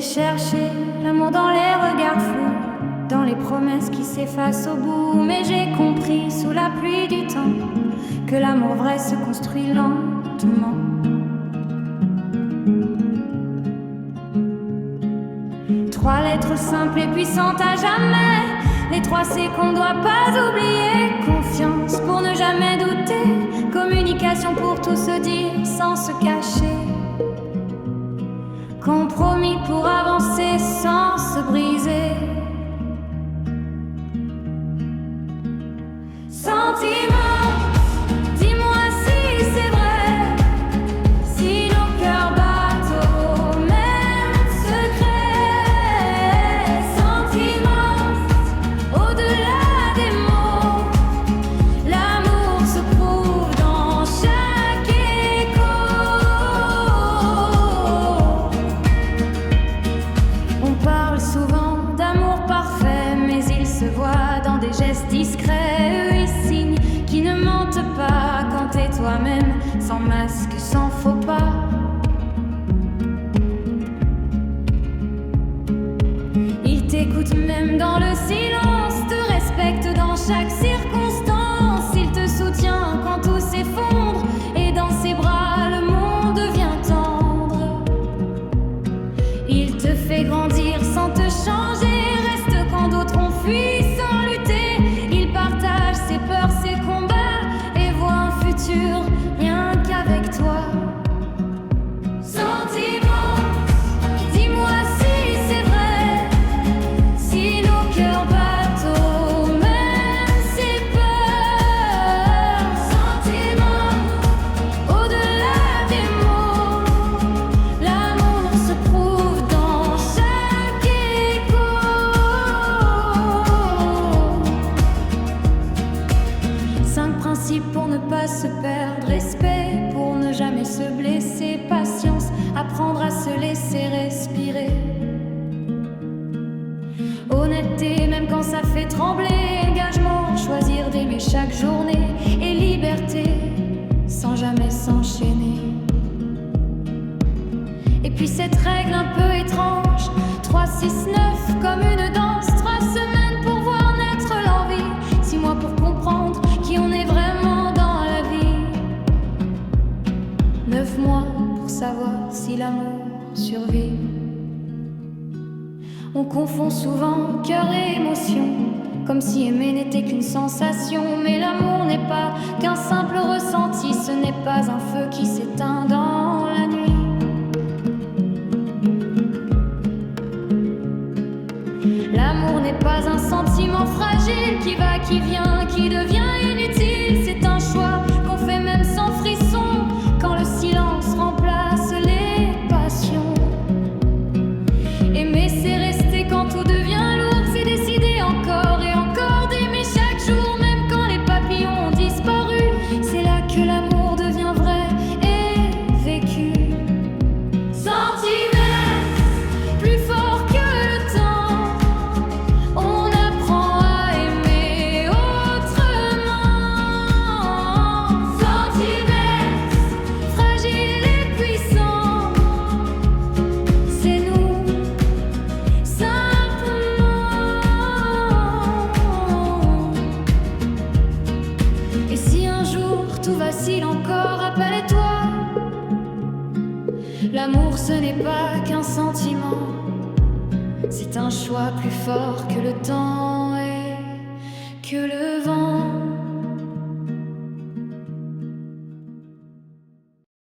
cherché l'amour dans les regards flous, dans les promesses qui s'effacent au bout. Mais j'ai compris sous la pluie du temps que l'amour vrai se construit lentement. Trois lettres simples et puissantes à jamais. Les trois C qu'on doit pas oublier. Confiance pour ne jamais douter. Communication pour tout se dire sans se cacher. Compromis pour avancer sans se briser. Sentiment, dis-moi si c'est vrai. Si nos cœurs battent au même secret. Sentiment, au-delà des mots. L'amour se prouve dans chaque écho. On parle souvent d'amour parfait, mais il se voit dans des gestes discrets. Eux, ils signent qui ne mentent pas quand t'es toi-même, sans masque, sans faux pas. Ils t'écoutent même dans le silence, te respectent dans chaque circonstance. Il te soutient quand tout s'effondre, et dans ses bras le monde devient tendre. Il te fait grandir sans te changer, reste quand d'autres ont fui sans lutter. Il partage ses peurs, ses combats, et voit un futur rien qu'avec toi. Sentiment, dis-moi si c'est vrai. Si nos cœurs battent au même, c'est peur. Sentiment, au-delà des mots. L'amour se prouve dans chaque écho. 5 principes pour ne pas se perdre. Respect pour ne jamais se blesser. Patience, apprendre à se laisser respirer. Honnêteté, même quand ça fait trembler. Engagement, choisir d'aimer chaque journée. Et liberté, sans jamais s'enchaîner. Et puis cette règle un peu étrange, 3, 6, 9, comme une danse. 3 semaines pour voir naître l'envie. 6 mois pour comprendre qui on est vraiment dans la vie. 9 mois pour savoir si l'amour survit. On confond souvent cœur et émotion, comme si aimer n'était qu'une sensation. Mais l'amour n'est pas qu'un simple ressenti. Ce n'est pas un feu qui s'éteint dans la nuit. L'amour n'est pas un sentiment fragile qui va, qui vient, qui devient inutile. C'est un choix qu'on fait même sans frisson, quand le silence remplace les passions. Aimer, c'est rester quand tout devient lourd. C'est décider encore et encore d'aimer chaque jour, même quand les papillons ont disparu. C'est là que l'amour devient vrai et vécu. Centimètres, plus fort que le temps. On apprend à aimer autrement. Centimètres, fragiles et puissants. C'est nous, simplement. Et si un jour tout vacille encore, rappelle-toi, l'amour ce n'est pas qu'un sentiment. C'est un choix plus fort que le temps et que le vent.